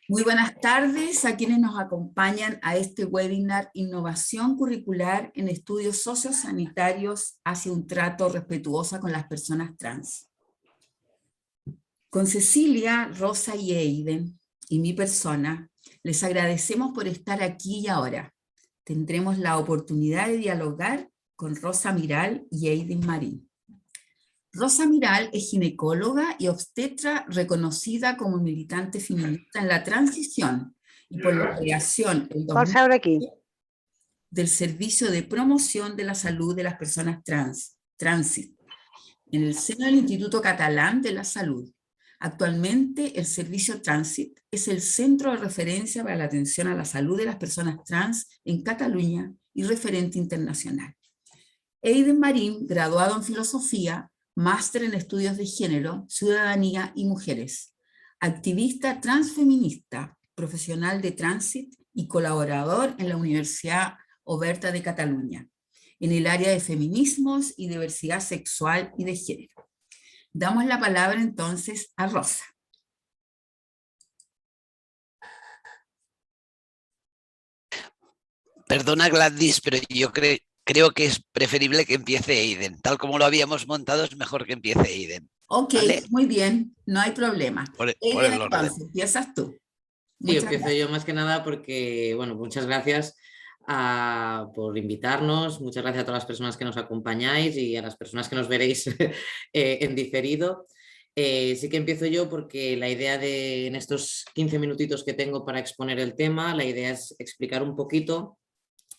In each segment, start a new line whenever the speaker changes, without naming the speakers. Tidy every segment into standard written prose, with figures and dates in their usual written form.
Muy buenas tardes a quienes nos acompañan a este webinar Innovación curricular en estudios sociosanitarios hacia un trato respetuoso con las personas trans. Con Cecilia, Rosa y Eiden, y mi persona, les agradecemos por estar aquí y ahora. Tendremos la oportunidad de dialogar con Rosa Miral y Eiden Marín. Rosa Miral es ginecóloga y obstetra reconocida como militante feminista en la transición y por la creación en 2000 del Servicio de Promoción de la Salud de las Personas Trans, Transit, en el seno del Instituto Catalán de la Salud. Actualmente, el Servicio Transit es el centro de referencia para la atención a la salud de las personas trans en Cataluña y referente internacional. Eiden Marín, graduado en Filosofía, máster en Estudios de Género, Ciudadanía y Mujeres, activista transfeminista, profesional de Transit y colaborador en la Universidad Oberta de Cataluña, en el área de feminismos y diversidad sexual y de género. Damos la palabra entonces a Rosa.
Perdona, Gladys, pero yo creo que es preferible que empiece Eiden. Tal como lo habíamos montado, es mejor que empiece Eiden.
Ok, ¿vale? Muy bien, no hay problema.
Por el
entonces,
orden.
empiezas tú.
Sí, empiezo yo más que nada porque, bueno, muchas gracias por invitarnos, muchas gracias a todas las personas que nos acompañáis y a las personas que nos veréis en diferido. Sí que empiezo yo porque la idea de, en estos 15 minutitos que tengo para exponer el tema, la idea es explicar un poquito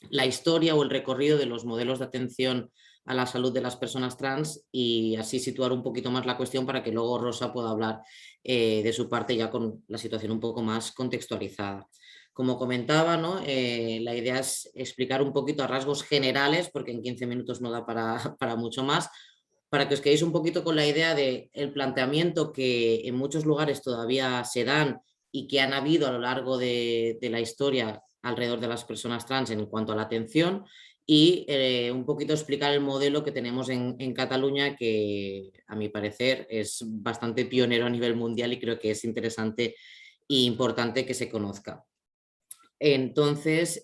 la historia o el recorrido de los modelos de atención a la salud de las personas trans y así situar un poquito más la cuestión para que luego Rosa pueda hablar de su parte ya con la situación un poco más contextualizada. Como comentaba, ¿no? La idea es explicar un poquito a rasgos generales, porque en 15 minutos no da para mucho más, para que os quedéis un poquito con la idea del planteamiento que en muchos lugares todavía se dan y que han habido a lo largo de la historia alrededor de las personas trans en cuanto a la atención y un poquito explicar el modelo que tenemos en Cataluña, que a mi parecer es bastante pionero a nivel mundial y creo que es interesante e importante que se conozca. Entonces,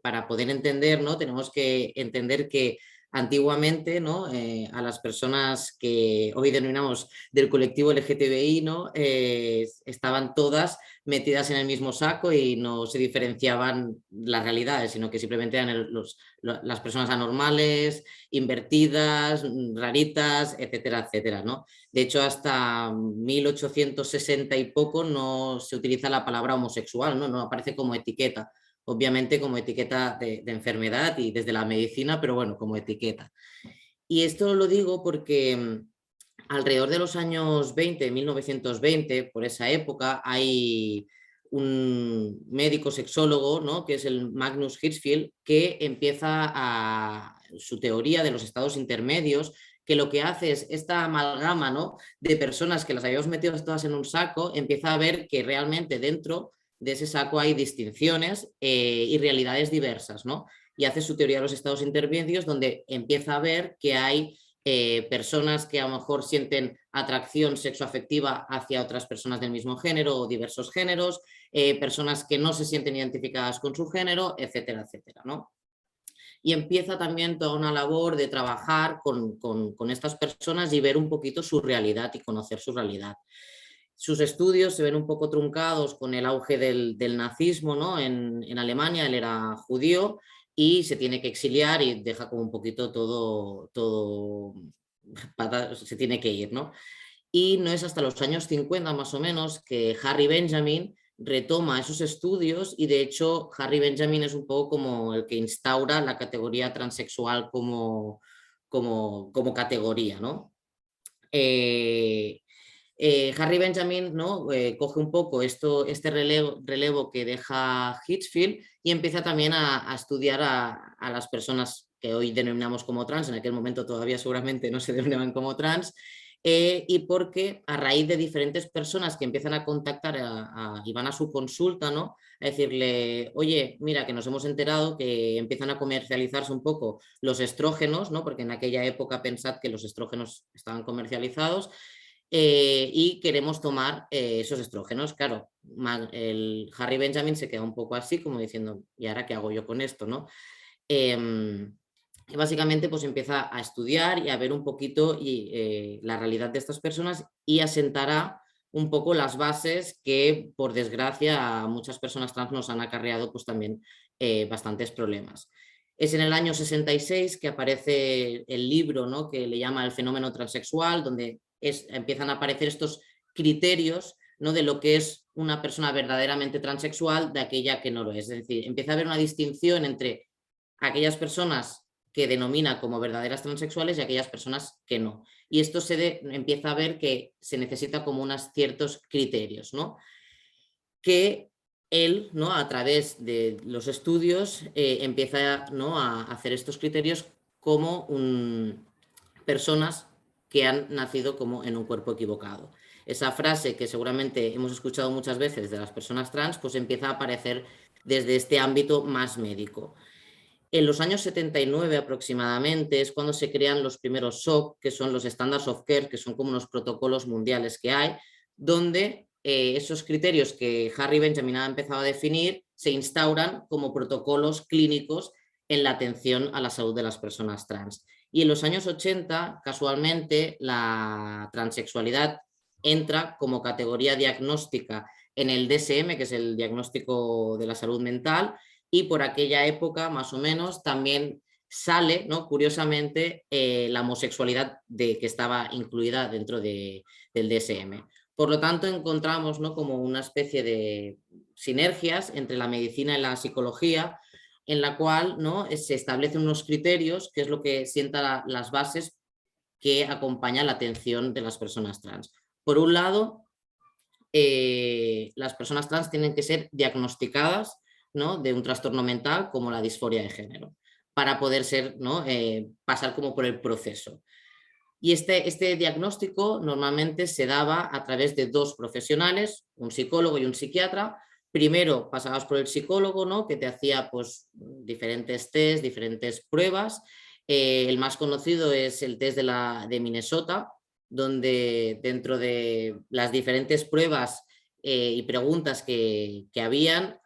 para poder entender, ¿no? Tenemos que entender que antiguamente, ¿no? A las personas que hoy denominamos del colectivo LGTBI, ¿no? Estaban todas metidas en el mismo saco y no se diferenciaban las realidades, sino que simplemente eran las personas anormales, invertidas, raritas, etcétera, etcétera, ¿no? De hecho, hasta 1860 y poco no se utiliza la palabra homosexual, ¿no? No aparece como etiqueta. Obviamente como etiqueta de enfermedad y desde la medicina, pero bueno, como etiqueta. Y esto lo digo porque alrededor de los años 20, 1920, por esa época, hay un médico sexólogo, ¿no? Que es el Magnus Hirschfeld, que empieza su teoría de los estados intermedios, que lo que hace es esta amalgama, ¿no? De personas que las habíamos metido todas en un saco, empieza a ver que realmente dentro de ese saco hay distinciones y realidades diversas, ¿no? Y hace su teoría de los estados intermedios, donde empieza a ver que hay personas que a lo mejor sienten atracción sexoafectiva hacia otras personas del mismo género o diversos géneros, personas que no se sienten identificadas con su género, etcétera, etcétera, ¿no? Y empieza también toda una labor de trabajar con estas personas y ver un poquito su realidad y conocer su realidad. Sus estudios se ven un poco truncados con el auge del nazismo, ¿no? En Alemania él era judío y se tiene que exiliar y deja como un poquito todo se tiene que ir, ¿no? Y no es hasta los años 50 más o menos que Harry Benjamin retoma esos estudios y de hecho Harry Benjamin es un poco como el que instaura la categoría transexual como categoría, ¿no? Harry Benjamin, ¿no? Coge un poco este relevo que deja Hirschfeld y empieza también a estudiar a las personas que hoy denominamos como trans, en aquel momento todavía seguramente no se denominaban como trans, y porque a raíz de diferentes personas que empiezan a contactar y van a su consulta, ¿no? A decirle, oye, mira, que nos hemos enterado que empiezan a comercializarse un poco los estrógenos, ¿no? Porque en aquella época pensad que los estrógenos estaban comercializados, y queremos tomar esos estrógenos. Claro, el Harry Benjamin se queda un poco así, como diciendo, ¿y ahora qué hago yo con esto, no? Y básicamente pues empieza a estudiar y a ver un poquito la realidad de estas personas y asentará un poco las bases que, por desgracia, a muchas personas trans nos han acarreado pues también bastantes problemas. Es en el año 66 que aparece el libro, ¿no?, que le llama El fenómeno transexual, donde empiezan a aparecer estos criterios, ¿no?, de lo que es una persona verdaderamente transexual de aquella que no lo es. Es decir, empieza a haber una distinción entre aquellas personas que denomina como verdaderas transexuales y aquellas personas que no. Y esto empieza a ver que se necesita como unos ciertos criterios, ¿no?, que él, ¿no?, a través de los estudios empieza, ¿no?, a hacer estos criterios como personas que han nacido como en un cuerpo equivocado. Esa frase que seguramente hemos escuchado muchas veces de las personas trans, pues empieza a aparecer desde este ámbito más médico. En los años 79 aproximadamente es cuando se crean los primeros SOC, que son los Standards of Care, que son como unos protocolos mundiales que hay, donde esos criterios que Harry Benjamin ha empezado a definir se instauran como protocolos clínicos en la atención a la salud de las personas trans. Y en los años 80, casualmente, la transexualidad entra como categoría diagnóstica en el DSM, que es el diagnóstico de la salud mental, y por aquella época, más o menos, también sale, ¿no?, curiosamente, la homosexualidad que estaba incluida dentro del DSM. Por lo tanto, encontramos, ¿no?, como una especie de sinergias entre la medicina y la psicología, en la cual, ¿no?, se establecen unos criterios, que es lo que sienta las bases que acompañan la atención de las personas trans. Por un lado, las personas trans tienen que ser diagnosticadas, ¿no?, de un trastorno mental como la disforia de género, para poder ser, ¿no?, pasar como por el proceso. Y este diagnóstico normalmente se daba a través de dos profesionales, un psicólogo y un psiquiatra. Primero pasabas por el psicólogo, ¿no?, que te hacía pues diferentes test, diferentes pruebas. El más conocido es el test de Minnesota, donde dentro de las diferentes pruebas y preguntas que habían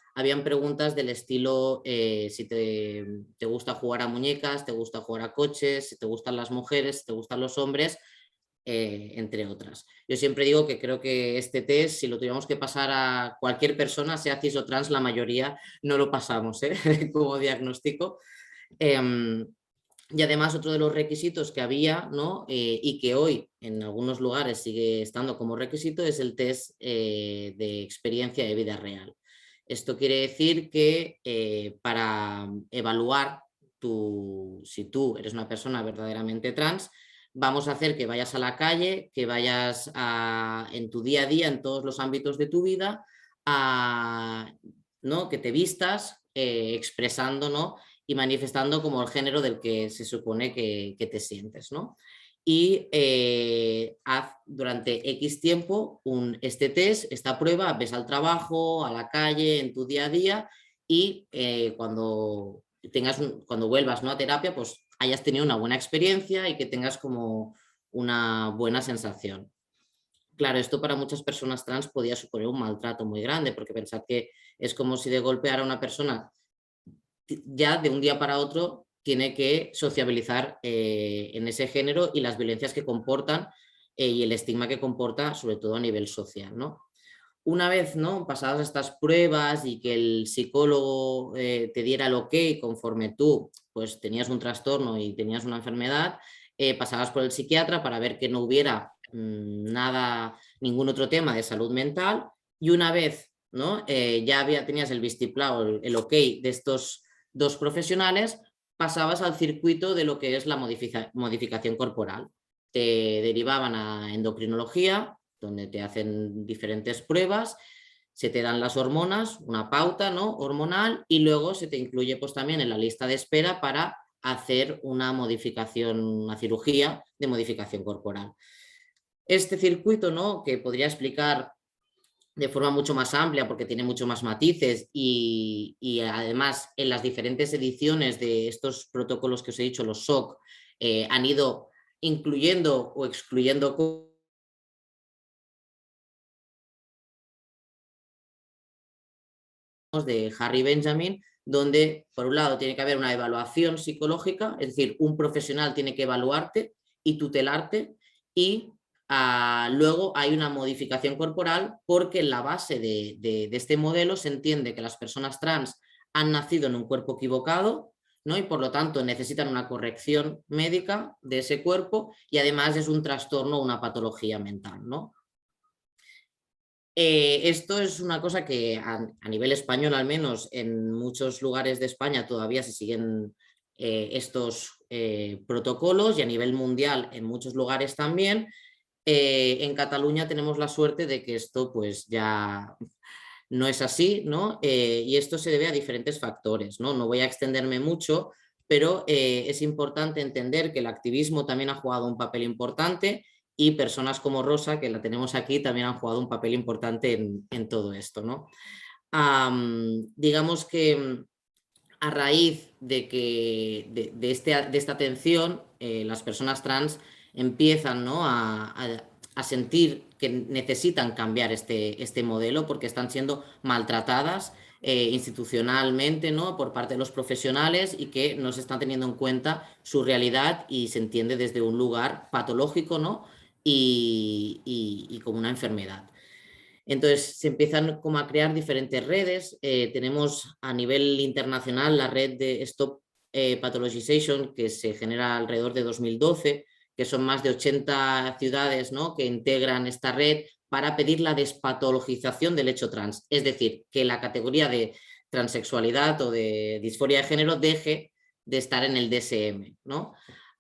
preguntas del estilo si te gusta jugar a muñecas, te gusta jugar a coches, si te gustan las mujeres, si te gustan los hombres, entre otras. Yo siempre digo que creo que este test, si lo tuviéramos que pasar a cualquier persona, sea cis o trans, la mayoría no lo pasamos como diagnóstico. Y además otro de los requisitos que había, ¿no?, y que hoy en algunos lugares sigue estando como requisito, es el test de experiencia de vida real. Esto quiere decir que para evaluar si tú eres una persona verdaderamente trans, vamos a hacer que vayas a la calle, que vayas en tu día a día, en todos los ámbitos de tu vida, ¿no?, que te vistas expresando, ¿no?, y manifestando como el género del que se supone que te sientes, ¿no? Y haz durante X tiempo este test, esta prueba, ves al trabajo, a la calle, en tu día a día, y cuando vuelvas, ¿no?, a terapia, pues hayas tenido una buena experiencia y que tengas como una buena sensación. Claro, esto para muchas personas trans podía suponer un maltrato muy grande, porque pensad que es como si de golpe a una persona ya de un día para otro tiene que sociabilizar en ese género y las violencias que comportan y el estigma que comporta, sobre todo a nivel social, ¿no? Una vez, ¿no?, pasadas estas pruebas y que el psicólogo te diera el ok conforme tú pues tenías un trastorno y tenías una enfermedad, pasabas por el psiquiatra para ver que no hubiera ningún otro tema de salud mental, y una vez, ¿no?, tenías el vistiplau, el ok de estos dos profesionales, pasabas al circuito de lo que es la modificación corporal. Te derivaban a endocrinología, donde te hacen diferentes pruebas, se te dan las hormonas, una pauta, ¿no?, hormonal, y luego se te incluye pues también en la lista de espera para hacer una modificación, una cirugía de modificación corporal. Este circuito, ¿no?, que podría explicar de forma mucho más amplia porque tiene mucho más matices y además en las diferentes ediciones de estos protocolos que os he dicho, los SOC, han ido incluyendo o excluyendo de Harry Benjamin, donde por un lado tiene que haber una evaluación psicológica, es decir, un profesional tiene que evaluarte y tutelarte, y luego hay una modificación corporal, porque en la base de este modelo se entiende que las personas trans han nacido en un cuerpo equivocado, ¿no? Y por lo tanto necesitan una corrección médica de ese cuerpo, y además es un trastorno o una patología mental, ¿no? Esto es una cosa que a nivel español, al menos en muchos lugares de España todavía se siguen estos protocolos, y a nivel mundial en muchos lugares también. En Cataluña tenemos la suerte de que esto pues ya no es así, ¿no? Y esto se debe a diferentes factores, ¿no? No voy a extenderme mucho, pero es importante entender que el activismo también ha jugado un papel importante, y personas como Rosa, que la tenemos aquí, también han jugado un papel importante en todo esto, ¿no? Digamos que a raíz de esta atención, las personas trans empiezan, ¿no?, a sentir que necesitan cambiar este modelo, porque están siendo maltratadas institucionalmente, ¿no?, por parte de los profesionales, y que no se están teniendo en cuenta su realidad, y se entiende desde un lugar patológico, ¿no?, y como una enfermedad. Entonces se empiezan como a crear diferentes redes. Tenemos a nivel internacional la red de Stop Pathologization, que se genera alrededor de 2012, que son más de 80 ciudades, ¿no?, que integran esta red para pedir la despatologización del hecho trans. Es decir, que la categoría de transexualidad o de disforia de género deje de estar en el DSM, ¿no?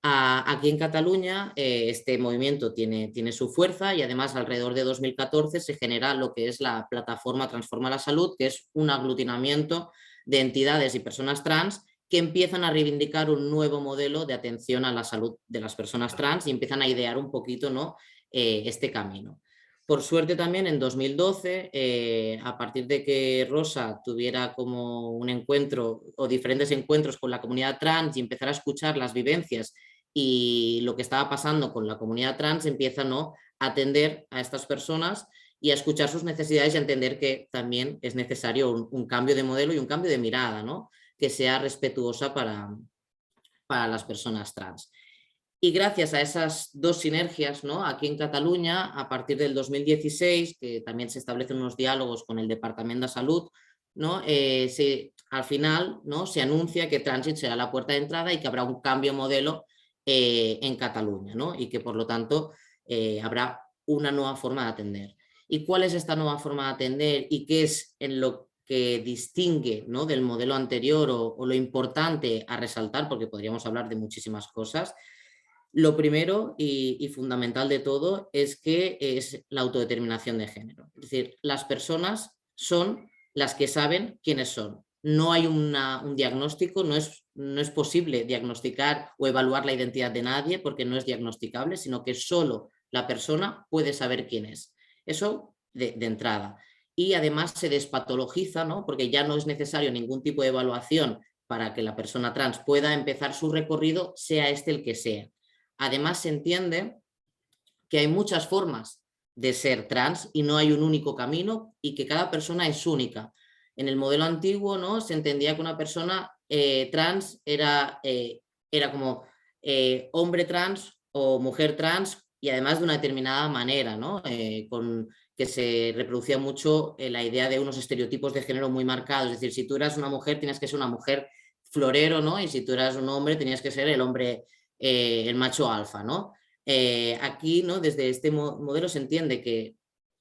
Aquí en Cataluña este movimiento tiene su fuerza, y además alrededor de 2014 se genera lo que es la plataforma Transforma la Salud, que es un aglutinamiento de entidades y personas trans que empiezan a reivindicar un nuevo modelo de atención a la salud de las personas trans, y empiezan a idear un poquito, ¿no?, este camino. Por suerte también en 2012, a partir de que Rosa tuviera como un encuentro o diferentes encuentros con la comunidad trans, y empezar a escuchar las vivencias y lo que estaba pasando con la comunidad trans, empieza, ¿no?, a atender a estas personas y a escuchar sus necesidades, y a entender que también es necesario un cambio de modelo y un cambio de mirada, ¿no?, que sea respetuosa para las personas trans. Y gracias a esas dos sinergias, ¿no?, aquí en Cataluña, a partir del 2016, que también se establecen unos diálogos con el Departamento de Salud, ¿no?, al final, ¿no?, se anuncia que Trànsit será la puerta de entrada, y que habrá un cambio modelo en Cataluña, ¿no?, y que por lo tanto habrá una nueva forma de atender. ¿Y cuál es esta nueva forma de atender, y qué es en lo que distingue, ¿no?, del modelo anterior, o lo importante a resaltar? Porque podríamos hablar de muchísimas cosas. Lo primero y fundamental de todo es que es la autodeterminación de género. Es decir, las personas son las que saben quiénes son. No hay un diagnóstico, no es posible diagnosticar o evaluar la identidad de nadie, porque no es diagnosticable, sino que solo la persona puede saber quién es. Eso de entrada. Y además se despatologiza, ¿no?, porque ya no es necesario ningún tipo de evaluación para que la persona trans pueda empezar su recorrido, sea este el que sea. Además se entiende que hay muchas formas de ser trans, y no hay un único camino, y que cada persona es única. En el modelo antiguo, ¿no?, se entendía que una persona trans era como hombre trans o mujer trans, y además de una determinada manera, ¿no?, que se reproducía mucho la idea de unos estereotipos de género muy marcados. Es decir, si tú eras una mujer, tienes que ser una mujer florero, ¿no?, y si tú eras un hombre, tenías que ser el hombre, el macho alfa, ¿no? Aquí, ¿no?, desde este modelo se entiende que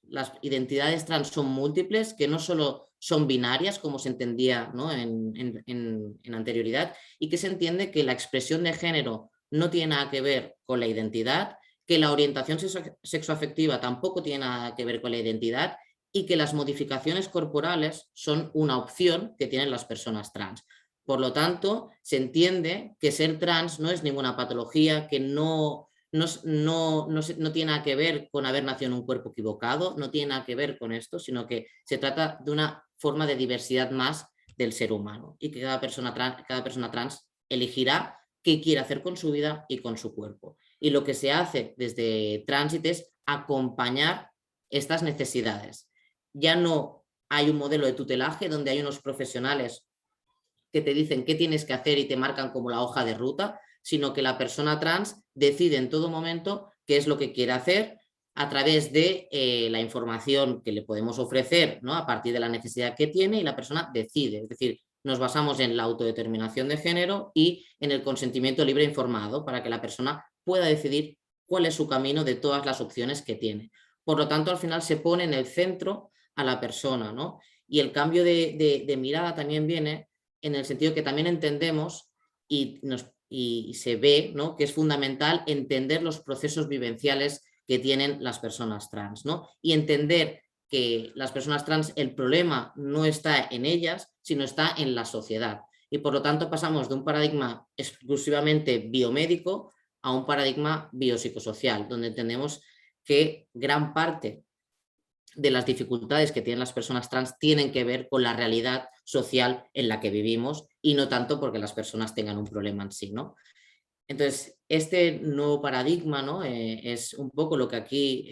las identidades trans son múltiples, que no solo son binarias, como se entendía, ¿no?, en anterioridad, y que se entiende que la expresión de género no tiene nada que ver con la identidad, que la orientación sexoafectiva tampoco tiene nada que ver con la identidad, y que las modificaciones corporales son una opción que tienen las personas trans. Por lo tanto, se entiende que ser trans no es ninguna patología, que no tiene nada que ver con haber nacido en un cuerpo equivocado, no tiene nada que ver con esto, sino que se trata de una forma de diversidad más del ser humano, y que cada persona trans elegirá qué quiere hacer con su vida y con su cuerpo. Y lo que se hace desde Trànsit es acompañar estas necesidades. Ya no hay un modelo de tutelaje donde hay unos profesionales que te dicen qué tienes que hacer y te marcan como la hoja de ruta, sino que la persona trans decide en todo momento qué es lo que quiere hacer a través de la información que le podemos ofrecer, ¿no? A partir de la necesidad que tiene, y la persona decide. Es decir, nos basamos en la autodeterminación de género y en el consentimiento libre e informado para que la persona pueda decidir cuál es su camino de todas las opciones que tiene. Por lo tanto, al final se pone en el centro a la persona, ¿no? Y el cambio de mirada también viene en el sentido que también entendemos y se ve, ¿no?, que es fundamental entender los procesos vivenciales que tienen las personas trans, ¿no? Y entender que las personas trans, el problema no está en ellas, sino está en la sociedad. Y por lo tanto pasamos de un paradigma exclusivamente biomédico a un paradigma biopsicosocial, donde entendemos que gran parte de las dificultades que tienen las personas trans tienen que ver con la realidad social en la que vivimos y no tanto porque las personas tengan un problema en sí, ¿no? Entonces, este nuevo paradigma, ¿no?, es un poco lo que aquí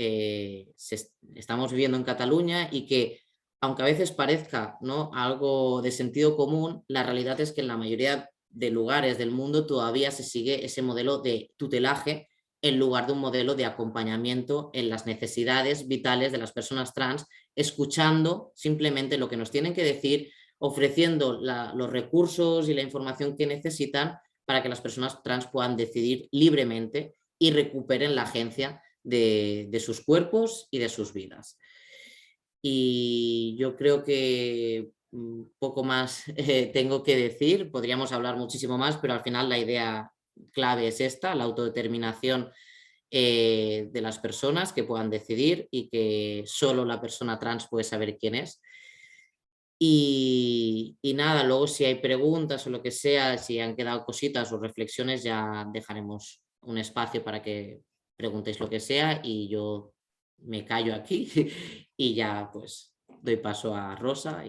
estamos viviendo en Cataluña, y que, aunque a veces parezca, ¿no?, algo de sentido común, la realidad es que en la mayoría de lugares del mundo todavía se sigue ese modelo de tutelaje en lugar de un modelo de acompañamiento en las necesidades vitales de las personas trans, escuchando simplemente lo que nos tienen que decir, ofreciendo los recursos y la información que necesitan para que las personas trans puedan decidir libremente y recuperen la agencia de sus cuerpos y de sus vidas. Y yo creo que poco más tengo que decir. Podríamos hablar muchísimo más, pero al final la idea clave es esta, la autodeterminación de las personas, que puedan decidir y que solo la persona trans puede saber quién es. Y nada, luego si hay preguntas o lo que sea, si han quedado cositas o reflexiones, ya dejaremos un espacio para que preguntéis lo que sea, y yo me callo aquí y ya pues doy paso a Rosa,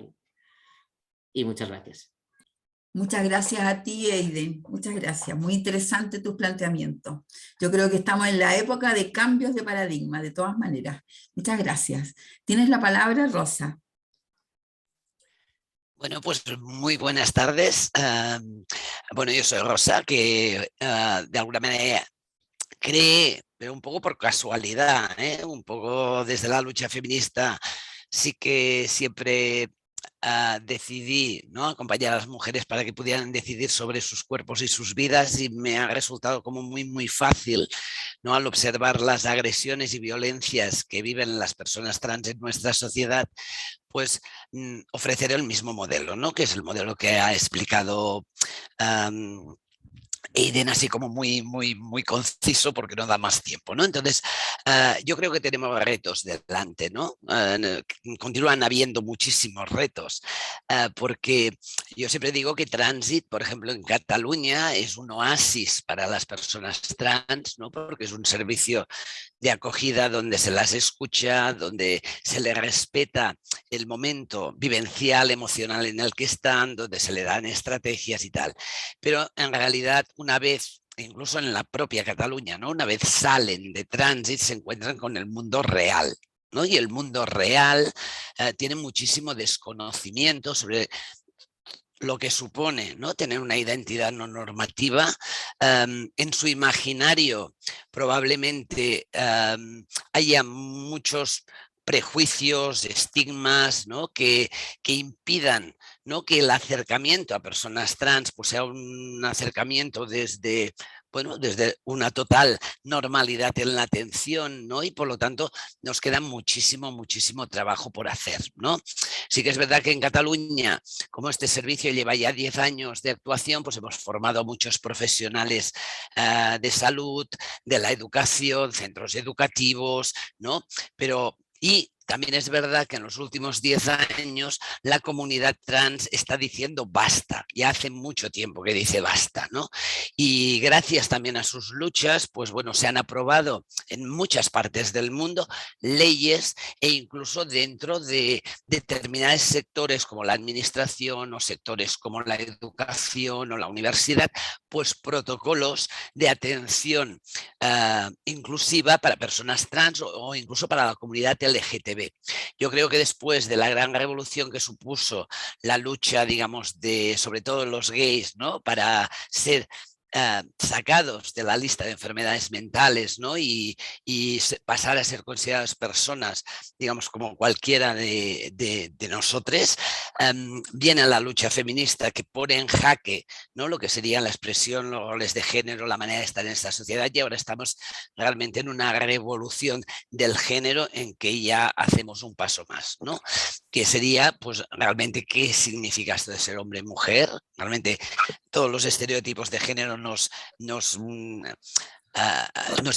y muchas gracias.
Muchas gracias a ti, Eiden. Muchas gracias. Muy interesante tus planteamientos. Yo creo que estamos en la época de cambios de paradigma, de todas maneras. Muchas gracias. Tienes la palabra, Rosa.
Bueno, pues muy buenas tardes. Bueno, yo soy Rosa, que de alguna manera cree, pero un poco por casualidad, un poco desde la lucha feminista, sí que siempre decidí, ¿no?, acompañar a las mujeres para que pudieran decidir sobre sus cuerpos y sus vidas, y me ha resultado como muy fácil, ¿no?, al observar las agresiones y violencias que viven las personas trans en nuestra sociedad, pues ofrecer el mismo modelo, ¿no?, que es el modelo que ha explicado Eiden, así como muy conciso, porque no da más tiempo, ¿no? Entonces, yo creo que tenemos retos delante, ¿no? Continúan habiendo muchísimos retos, porque yo siempre digo que Trànsit, por ejemplo, en Cataluña, es un oasis para las personas trans, ¿no?, porque es un servicio de acogida donde se las escucha, donde se les respeta el momento vivencial, emocional en el que están, donde se le dan estrategias y tal. Pero en realidad, una vez, incluso en la propia Cataluña, ¿no?, una vez salen de Trànsit, se encuentran con el mundo real, ¿no? Y el mundo real tiene muchísimo desconocimiento sobre lo que supone, ¿no?, tener una identidad no normativa. En su imaginario probablemente haya muchos prejuicios, estigmas, ¿no?, que impidan, ¿no?, que el acercamiento a personas trans pues sea un acercamiento desde, bueno, desde una total normalidad en la atención, ¿no? Y por lo tanto nos queda muchísimo trabajo por hacer, ¿no? Sí que es verdad que en Cataluña, como este servicio lleva ya 10 años de actuación, pues hemos formado a muchos profesionales de salud, de la educación, centros educativos, ¿no? Y también es verdad que en los últimos 10 años la comunidad trans está diciendo basta, ya hace mucho tiempo que dice basta, ¿no? Y gracias también a sus luchas, pues bueno, se han aprobado en muchas partes del mundo leyes, e incluso dentro de determinados sectores como la administración o sectores como la educación o la universidad, pues protocolos de atención inclusiva para personas trans o incluso para la comunidad LGTB. Yo creo que después de la gran revolución que supuso la lucha, digamos, de sobre todo los gays, ¿no? Para ser sacados de la lista de enfermedades mentales, ¿no? y pasar a ser consideradas personas, digamos, como cualquiera de nosotros, viene la lucha feminista que pone en jaque, ¿no? Lo que sería la expresión, los roles de género, la manera de estar en esta sociedad, y ahora estamos realmente en una revolución del género en que ya hacemos un paso más, ¿no? Que sería, pues, realmente qué significa esto de ser hombre y mujer. Realmente todos los estereotipos de género nos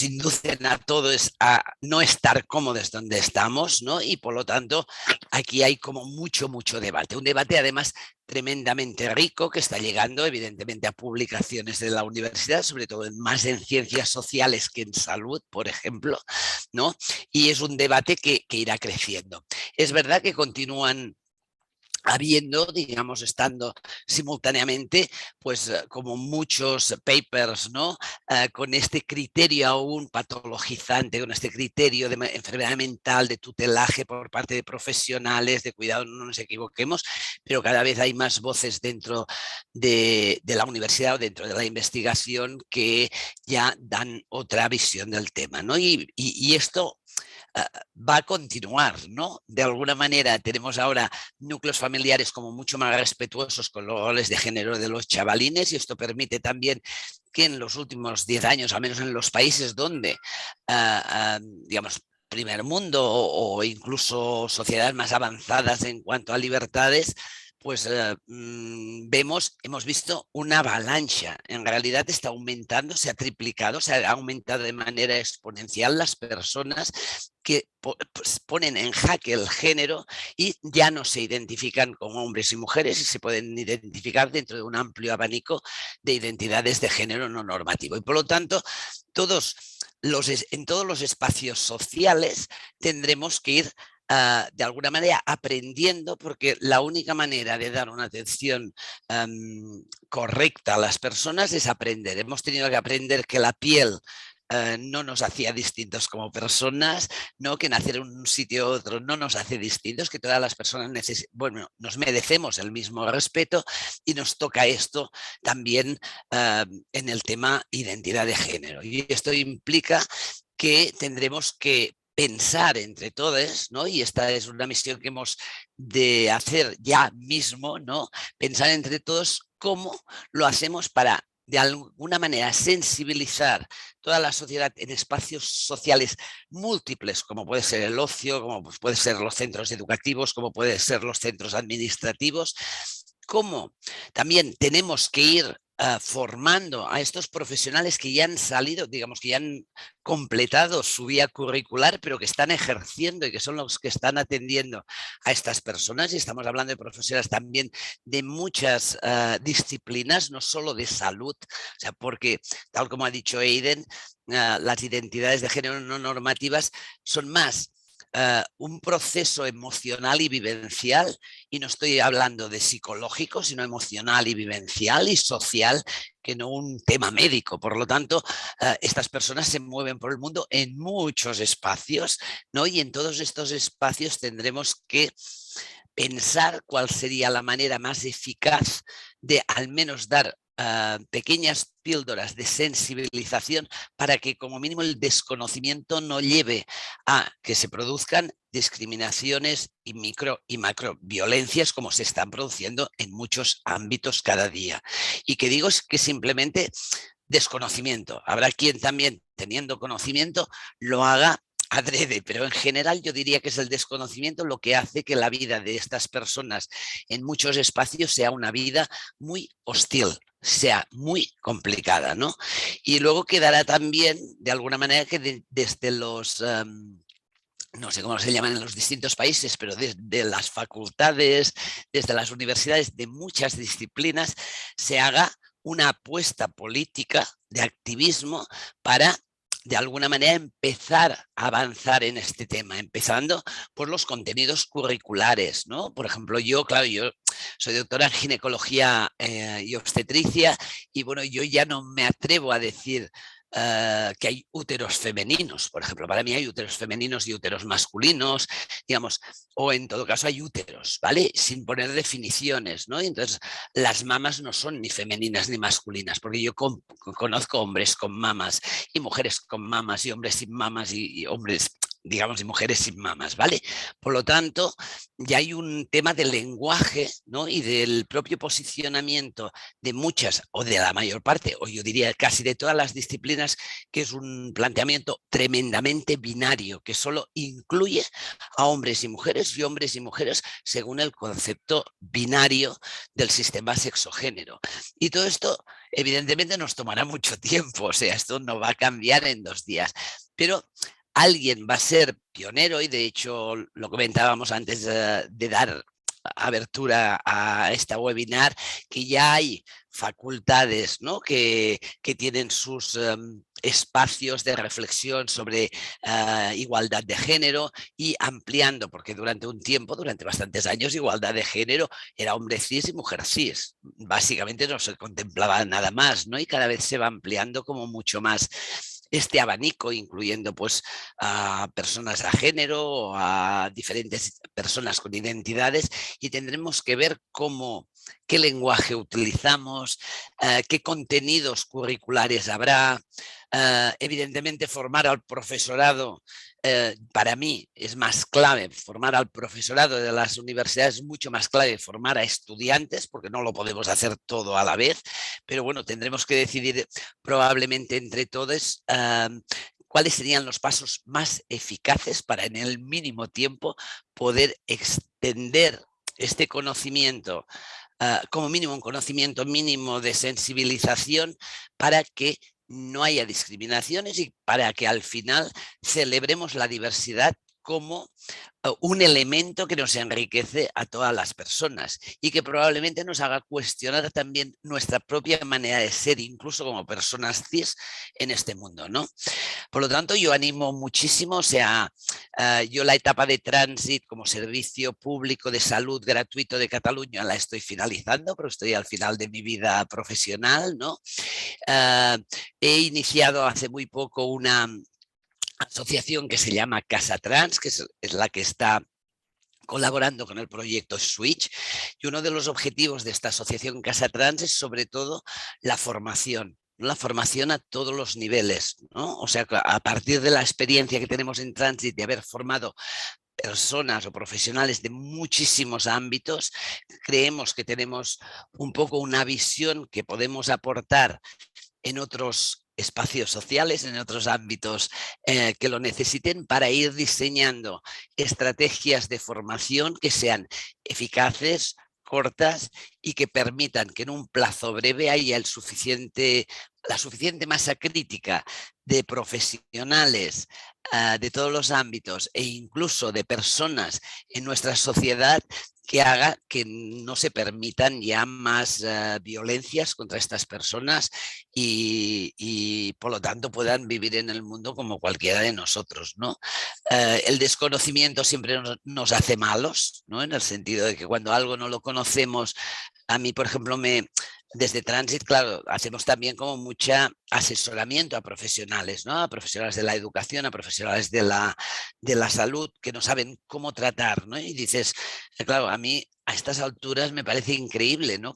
inducen a todos a no estar cómodos donde estamos, ¿no? Y por lo tanto, aquí hay como mucho debate. Un debate además tremendamente rico que está llegando evidentemente a publicaciones de la universidad, sobre todo más en ciencias sociales que en salud, por ejemplo, ¿no? Y es un debate que irá creciendo. Es verdad que continúan habiendo, digamos, estando simultáneamente, pues como muchos papers, ¿no? Con este criterio aún patologizante, con este criterio de enfermedad mental, de tutelaje por parte de profesionales, de cuidado, no nos equivoquemos, pero cada vez hay más voces dentro de la universidad o dentro de la investigación que ya dan otra visión del tema, ¿no? Y esto va a continuar, ¿no? De alguna manera tenemos ahora núcleos familiares como mucho más respetuosos con los roles de género de los chavalines, y esto permite también que en los últimos 10 años, al menos en los países donde, digamos, primer mundo o incluso sociedades más avanzadas en cuanto a libertades, pues hemos visto una avalancha. En realidad está aumentando, se ha triplicado, se ha aumentado de manera exponencial las personas que pues, ponen en jaque el género y ya no se identifican como hombres y mujeres, y se pueden identificar dentro de un amplio abanico de identidades de género no normativo. Y por lo tanto, en todos los espacios sociales tendremos que ir de alguna manera aprendiendo, porque la única manera de dar una atención correcta a las personas es aprender. Hemos tenido que aprender que la piel no nos hacía distintos como personas, no que nacer en un sitio u otro no nos hace distintos, que todas las personas nos merecemos el mismo respeto, y nos toca esto también en el tema identidad de género. Y esto implica que tendremos que pensar entre todos, ¿no? Y esta es una misión que hemos de hacer ya mismo, ¿no? Pensar entre todos cómo lo hacemos para de alguna manera sensibilizar toda la sociedad en espacios sociales múltiples, como puede ser el ocio, como puede ser los centros educativos, como puede ser los centros administrativos, cómo también tenemos que ir formando a estos profesionales que ya han salido, digamos, que ya han completado su vía curricular, pero que están ejerciendo y que son los que están atendiendo a estas personas. Y estamos hablando de profesionales también de muchas disciplinas, no solo de salud, o sea, porque tal como ha dicho Aiden, las identidades de género no normativas son más un proceso emocional y vivencial, y no estoy hablando de psicológico, sino emocional y vivencial y social, que no un tema médico. Por lo tanto, estas personas se mueven por el mundo en muchos espacios, ¿no? Y en todos estos espacios tendremos que pensar cuál sería la manera más eficaz de al menos dar pequeñas píldoras de sensibilización para que como mínimo el desconocimiento no lleve a que se produzcan discriminaciones y micro y macro violencias como se están produciendo en muchos ámbitos cada día. Y que digo es que simplemente desconocimiento. Habrá quien también, teniendo conocimiento, lo haga adrede, pero en general yo diría que es el desconocimiento lo que hace que la vida de estas personas en muchos espacios sea una vida muy hostil, sea muy complicada, ¿no? Y luego quedará también, de alguna manera, que desde los... no sé cómo se llaman en los distintos países, pero desde las facultades, desde las universidades de muchas disciplinas, se haga una apuesta política de activismo para de alguna manera empezar a avanzar en este tema, empezando por los contenidos curriculares, ¿no? Por ejemplo, yo soy doctora en ginecología y obstetricia, y bueno, yo ya no me atrevo a decir que hay úteros femeninos, por ejemplo. Para mí hay úteros femeninos y úteros masculinos, digamos, o en todo caso hay úteros, ¿vale? Sin poner definiciones, ¿no? Y entonces las mamas no son ni femeninas ni masculinas, porque yo conozco hombres con mamas y mujeres con mamas y hombres sin mamas y hombres, digamos, y mujeres sin mamas, ¿vale? Por lo tanto, ya hay un tema del lenguaje, ¿no? Y del propio posicionamiento de muchas o de la mayor parte, o yo diría casi de todas las disciplinas, que es un planteamiento tremendamente binario, que solo incluye a hombres y mujeres según el concepto binario del sistema sexogénero. Y todo esto evidentemente nos tomará mucho tiempo, o sea, esto no va a cambiar en 2 días, pero alguien va a ser pionero y de hecho lo comentábamos antes de dar abertura a esta webinar, que ya hay facultades, ¿no? que tienen sus espacios de reflexión sobre igualdad de género y ampliando, porque durante un tiempo, durante bastantes años, igualdad de género era hombre cis y mujer cis. Básicamente no se contemplaba nada más, ¿no? Y cada vez se va ampliando como mucho más este abanico, incluyendo pues a personas a género, a diferentes personas con identidades, y tendremos que ver qué lenguaje utilizamos, qué contenidos curriculares habrá. Evidentemente formar al profesorado, para mí es más clave, formar al profesorado de las universidades es mucho más clave formar a estudiantes, porque no lo podemos hacer todo a la vez, pero bueno, tendremos que decidir probablemente entre todos cuáles serían los pasos más eficaces para en el mínimo tiempo poder extender este conocimiento, como mínimo un conocimiento mínimo de sensibilización, para que no haya discriminaciones y para que al final celebremos la diversidad como un elemento que nos enriquece a todas las personas y que probablemente nos haga cuestionar también nuestra propia manera de ser, incluso como personas cis en este mundo, ¿no? Por lo tanto, yo animo muchísimo, o sea, yo la etapa de Transit como servicio público de salud gratuito de Cataluña la estoy finalizando, pero estoy al final de mi vida profesional, ¿no? He iniciado hace muy poco una asociación que se llama Casa Trans, que es la que está colaborando con el proyecto Switch, y uno de los objetivos de esta asociación Casa Trans es sobre todo la formación a todos los niveles, ¿no? O sea, a partir de la experiencia que tenemos en Transit de haber formado personas o profesionales de muchísimos ámbitos, creemos que tenemos un poco una visión que podemos aportar en otros espacios sociales, en otros ámbitos que lo necesiten, para ir diseñando estrategias de formación que sean eficaces, cortas y que permitan que en un plazo breve haya la suficiente masa crítica de profesionales de todos los ámbitos e incluso de personas en nuestra sociedad que haga que no se permitan ya más violencias contra estas personas y por lo tanto puedan vivir en el mundo como cualquiera de nosotros, ¿no? El desconocimiento siempre nos hace malos, ¿no? En el sentido de que cuando algo no lo conocemos, a mí, por ejemplo, desde Transit, claro, hacemos también como mucha asesoramiento a profesionales, ¿no? A profesionales de la educación, a profesionales de la salud, que no saben cómo tratar, ¿no? Y dices, claro, a mí a estas alturas me parece increíble, ¿no?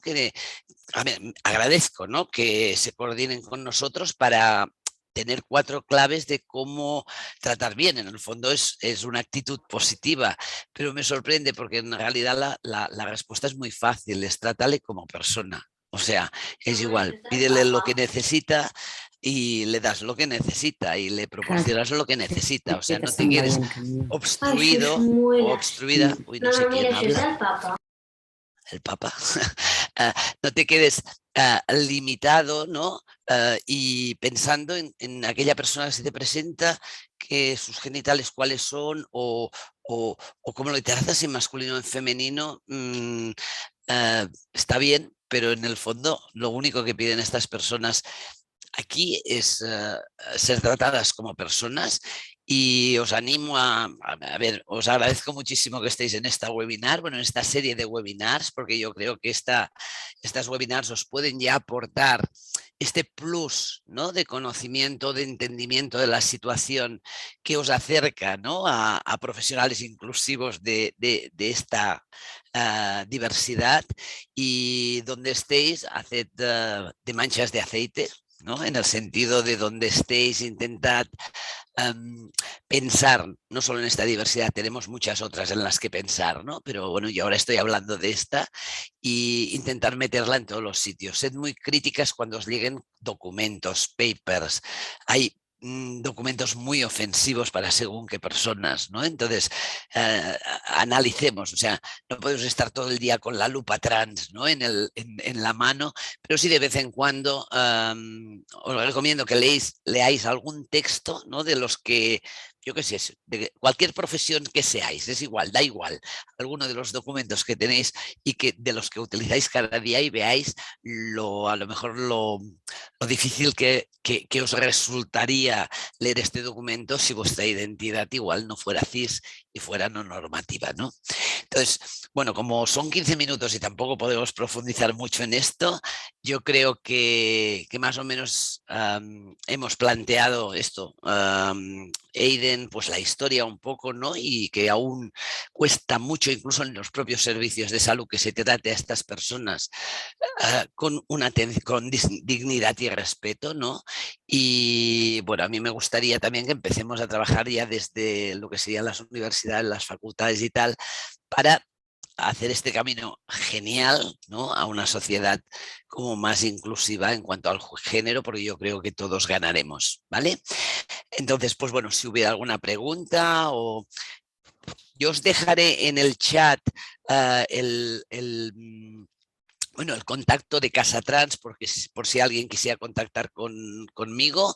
Agradezco, ¿no? Que se coordinen con nosotros para tener 4 claves de cómo tratar bien. En el fondo es una actitud positiva, pero me sorprende porque en realidad la respuesta es muy fácil, es trátale como persona. O sea, es igual, pídele lo que necesita y le das lo que necesita y le proporcionas lo que necesita. O sea, no te quedes obstruido o obstruida. Uy, no sé quién habla. El Papa. No te quedes limitado, ¿no? Y pensando en aquella persona que se te presenta, que sus genitales cuáles son o cómo lo trazas en masculino o en femenino, está bien, pero en el fondo lo único que piden estas personas aquí es ser tratadas como personas Y os animo a ver, os agradezco muchísimo que estéis en esta webinar, bueno, en esta serie de webinars, porque yo creo que estas webinars os pueden ya aportar este plus, ¿no?, de conocimiento, de entendimiento de la situación que os acerca, ¿no?, a profesionales inclusivos de esta diversidad, y donde estéis, haced de manchas de aceite, ¿no?, en el sentido de donde estéis, intentad pensar no solo en esta diversidad, tenemos muchas otras en las que pensar, ¿no? Pero bueno, yo ahora estoy hablando de esta, y intentar meterla en todos los sitios. Sed muy críticas cuando os lleguen documentos, papers. Hay documentos muy ofensivos para según qué personas, ¿no? Entonces, analicemos, o sea, no podemos estar todo el día con la lupa trans, ¿no?, en la mano, pero sí de vez en cuando os recomiendo que leáis algún texto, ¿no?, de los que, yo qué sé, de cualquier profesión que seáis, es igual, da igual, alguno de los documentos que tenéis y de los que utilizáis cada día, y veáis a lo mejor lo difícil que os resultaría leer este documento si vuestra identidad igual no fuera cis y fuera no normativa, ¿no? Entonces, bueno, como son 15 minutos y tampoco podemos profundizar mucho en esto, yo creo que más o menos hemos planteado esto, Eiden, pues la historia un poco, ¿no? Y que aún cuesta mucho, incluso en los propios servicios de salud, que se trate a estas personas con dignidad y respeto, ¿no? Y bueno, a mí me gustaría también que empecemos a trabajar ya desde lo que serían las universidades, las facultades y tal, para hacer este camino genial, ¿no?, a una sociedad como más inclusiva en cuanto al género, porque yo creo que todos ganaremos, ¿vale? Entonces, pues bueno, si hubiera alguna pregunta, o yo os dejaré en el chat bueno, el contacto de Casa Trans, porque por si alguien quisiera contactar conmigo,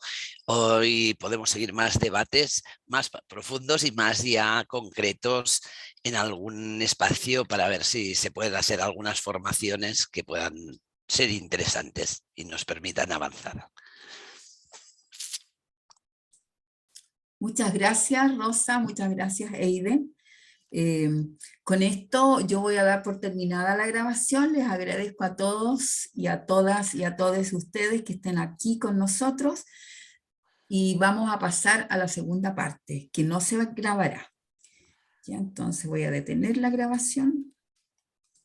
y podemos seguir más debates más profundos y más ya concretos en algún espacio, para ver si se pueden hacer algunas formaciones que puedan ser interesantes y nos permitan avanzar.
Muchas gracias, Rosa, muchas gracias, Eiden. Con esto yo voy a dar por terminada la grabación. Les agradezco a todos y a todas y a todos ustedes que estén aquí con nosotros, y vamos a pasar a la segunda parte, que no se grabará. Ya, entonces voy a detener la grabación.